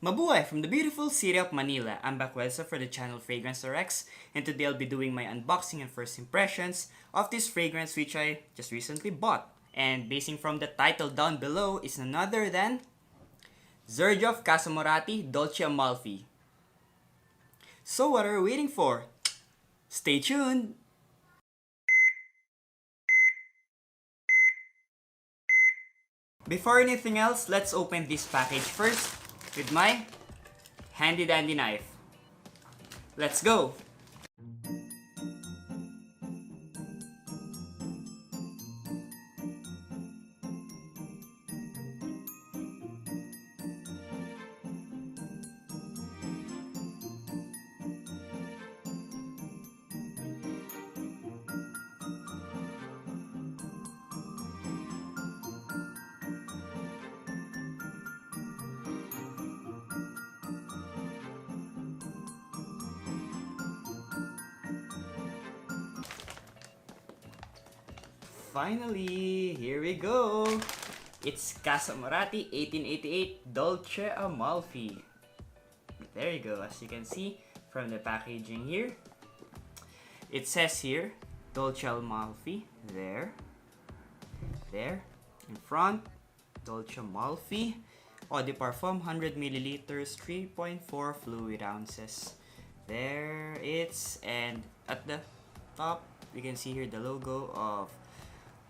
Mabuhay from the beautiful city of Manila. I'm back also for the channel Fragrance RX, and today I'll be doing my unboxing and first impressions of this fragrance which I just recently bought. And basing from the title down below is none other than Xerjoff Casamorati Dolce Amalfi. So what are we waiting for? Stay tuned! Before anything else, let's open this package first with my handy dandy knife. Let's go! Finally, here we go! It's Casamorati 1888 Dolce Amalfi. There you go, as you can see from the packaging here. It says here, Dolce Amalfi, there, in front, Dolce Amalfi, Eau de Parfum 100 milliliters, 3.4 fluid ounces. There it's, and at the top, you can see here the logo of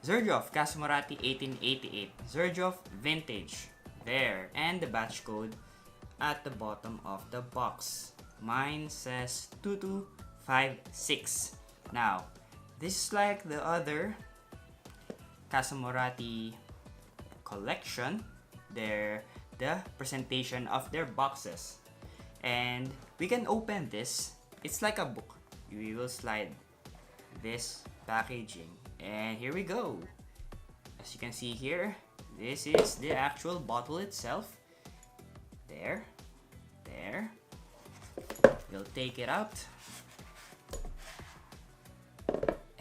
Xerjoff Casamorati 1888, Xerjoff Vintage, there, and the batch code at the bottom of the box. Mine says 2256. Now, this is like the other Casamorati collection, the presentation of their boxes. And we can open this. It's like a book. We will slide this packaging. And here we go. As you can see here, this is the actual bottle itself. There. We'll take it out.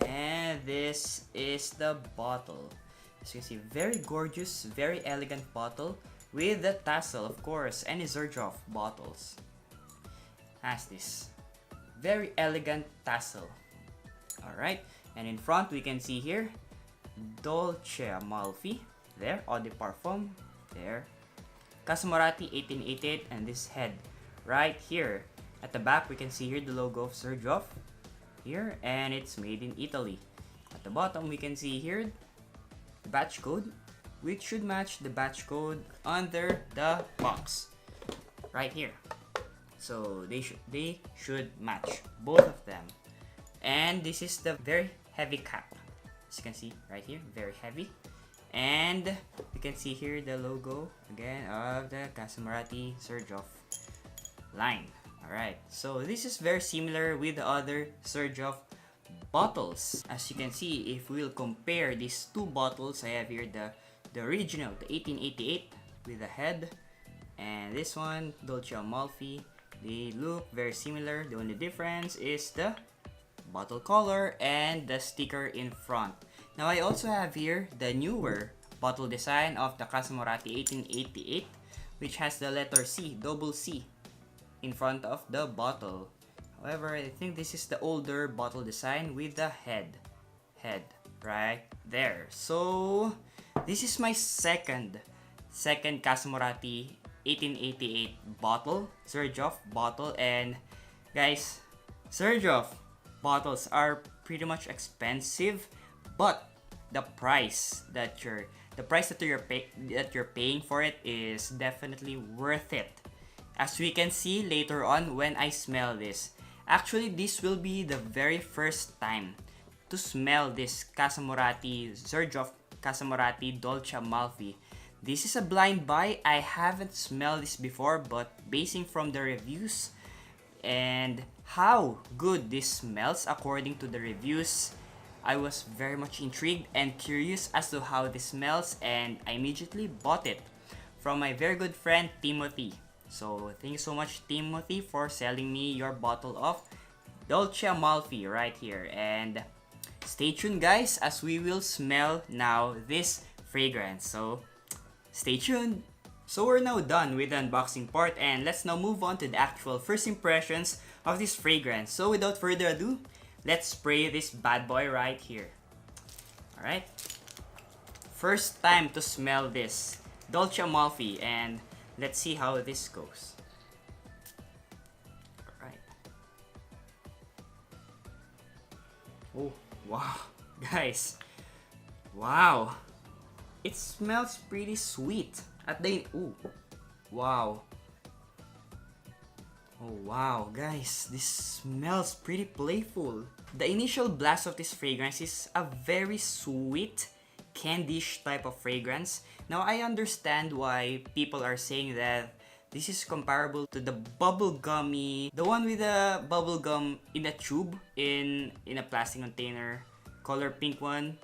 And this is the bottle. As you can see, very gorgeous, very elegant bottle with the tassel, of course. Any Xerjoff bottles has this very elegant tassel. Alright. And in front, we can see here, Dolce Amalfi, there, Eau de Parfum, there, Casamorati 1888, and this head right here. At the back, we can see here the logo of Xerjoff, here, and it's made in Italy. At the bottom, we can see here the batch code, which should match the batch code under the box, right here. So they should match, both of them. And this is the very heavy cap, as you can see right here, very heavy. And you can see here the logo again of the Casamorati Xerjoff line. Alright, so this is very similar with the other Xerjoff bottles. As you can see, if we'll compare these two bottles, I have here the original, the 1888 with the head, and this one, Dolce Amalfi. They look very similar. The only difference is the bottle color and the sticker in front. Now I also have here the newer bottle design of the Casamorati 1888, which has the letter C, double C, in front of the bottle. However, I think this is the older bottle design with the head right there. So this is my second Casamorati 1888 bottle, Xerjoff bottle. And guys, Xerjoff bottles are pretty much expensive, but the price that you're paying for it is definitely worth it. As we can see later on when I smell this. Actually, this will be the very first time to smell this Xerjoff Casamorati Dolce Amalfi. This is a blind buy. I haven't smelled this before, but basing from the reviews and how good this smells according to the reviews, I was very much intrigued and curious as to how this smells, and I immediately bought it from my very good friend Timothy. So thank you so much, Timothy, for selling me your bottle of Dolce Amalfi right here. And stay tuned guys, as we will smell now this fragrance. So stay tuned. So we're now done with the unboxing part, and let's now move on to the actual first impressions of this fragrance. So without further ado, let's spray this bad boy right here. Alright. First time to smell this Dolce Amalfi, and let's see how this goes. Alright. Oh, wow. Guys. Wow. It smells pretty sweet. At the ooh. Wow. Oh wow, guys, this smells pretty playful. The initial blast of this fragrance is a very sweet, candish type of fragrance. Now I understand why people are saying that this is comparable to the bubblegummy, the one with the bubblegum in a tube in a plastic container, color pink one.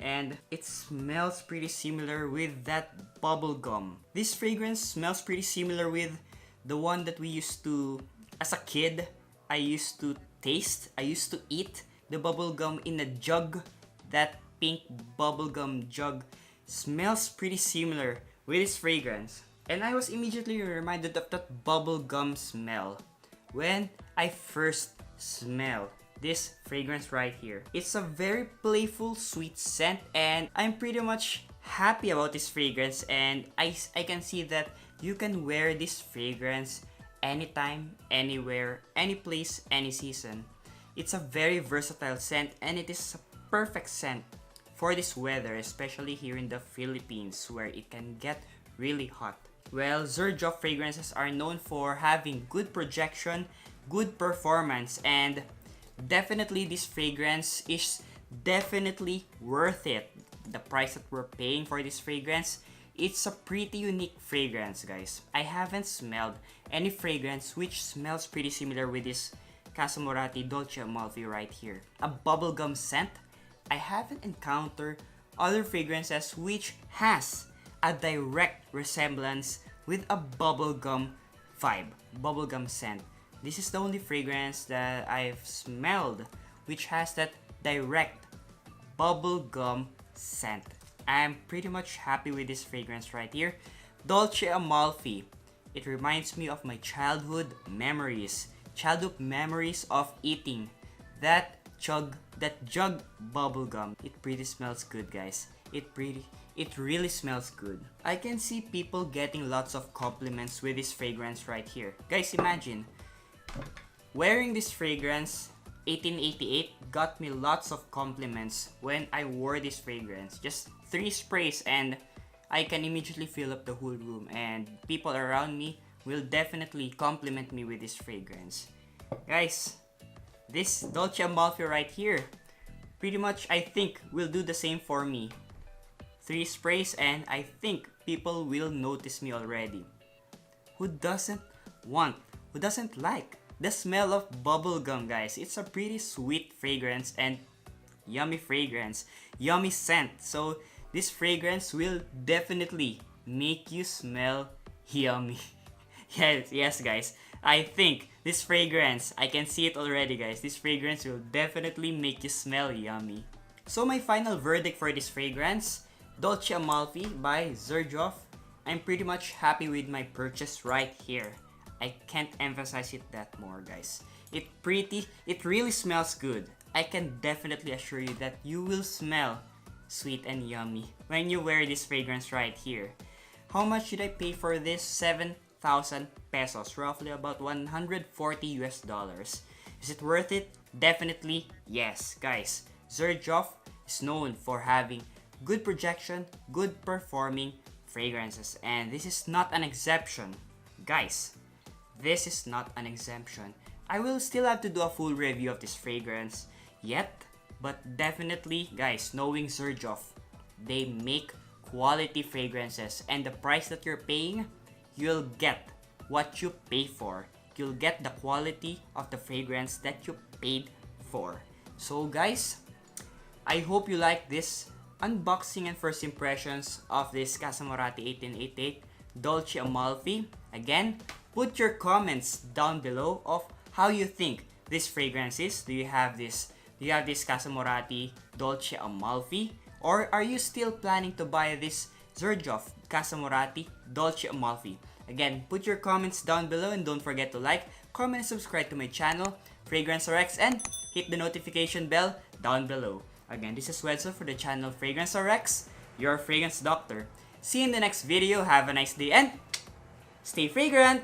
And it smells pretty similar with that bubblegum. This fragrance smells pretty similar with the one that we used to, as a kid, I used to eat the bubblegum in a jug. That pink bubblegum jug smells pretty similar with this fragrance. And I was immediately reminded of that bubblegum smell when I first smelled this fragrance right here. It's a very playful, sweet scent, and I'm pretty much happy about this fragrance, and I can see that you can wear this fragrance anytime, anywhere, any place, any season. It's a very versatile scent, and it is a perfect scent for this weather, especially here in the Philippines where it can get really hot. Well, Xerjoff fragrances are known for having good projection, good performance, and definitely this fragrance is definitely worth it. The price that we're paying for this fragrance, it's a pretty unique fragrance, guys. I haven't smelled any fragrance which smells pretty similar with this Casamorati Dolce Amalfi right here. A bubblegum scent. I haven't encountered other fragrances which has a direct resemblance with a bubblegum vibe, bubblegum scent. This is the only fragrance that I've smelled which has that direct bubblegum scent. I'm pretty much happy with this fragrance right here. Dolce Amalfi. It reminds me of my childhood memories. Childhood memories of eating that jug bubblegum. It pretty smells good, guys. It really smells good. I can see people getting lots of compliments with this fragrance right here. Guys, imagine wearing this fragrance 1888 got me lots of compliments when I wore this fragrance. Just 3 sprays and I can immediately fill up the whole room, and people around me will definitely compliment me with this fragrance. Guys, this Dolce Amalfi right here pretty much I think will do the same for me. 3 sprays and I think people will notice me already. Who doesn't like the smell of bubblegum, guys? It's a pretty sweet fragrance and yummy fragrance, yummy scent. So this fragrance will definitely make you smell yummy. yes guys, I think this fragrance, I can see it already, guys. This fragrance will definitely make you smell yummy. So my final verdict for this fragrance, Dolce Amalfi by Xerjoff. I'm pretty much happy with my purchase right here. I can't emphasize it that more, guys. It really smells good. I can definitely assure you that you will smell sweet and yummy when you wear this fragrance right here. How much did I pay for this? 7,000 pesos, roughly about $140 US. Is it worth it? Definitely yes, guys. Xerjoff is known for having good projection, good performing fragrances, and this is not an exception, guys. This is not an exemption. I will still have to do a full review of this fragrance yet, but definitely, guys, knowing Xerjoff, they make quality fragrances, and the price that you're paying, you'll get what you pay for. You'll get the quality of the fragrance that you paid for. So guys, I hope you like this unboxing and first impressions of this Casamorati 1888 Dolce Amalfi. Again, put your comments down below of how you think this fragrance is. Do you have this Casamorati Dolce Amalfi? Or are you still planning to buy this Xerjoff Casamorati Dolce Amalfi. Again, put your comments down below and don't forget to like, comment, and subscribe to my channel, Fragrance RX, and hit the notification bell down below. Again, this is Wedso for the channel Fragrance RX, your fragrance doctor. See you in the next video. Have a nice day and stay fragrant!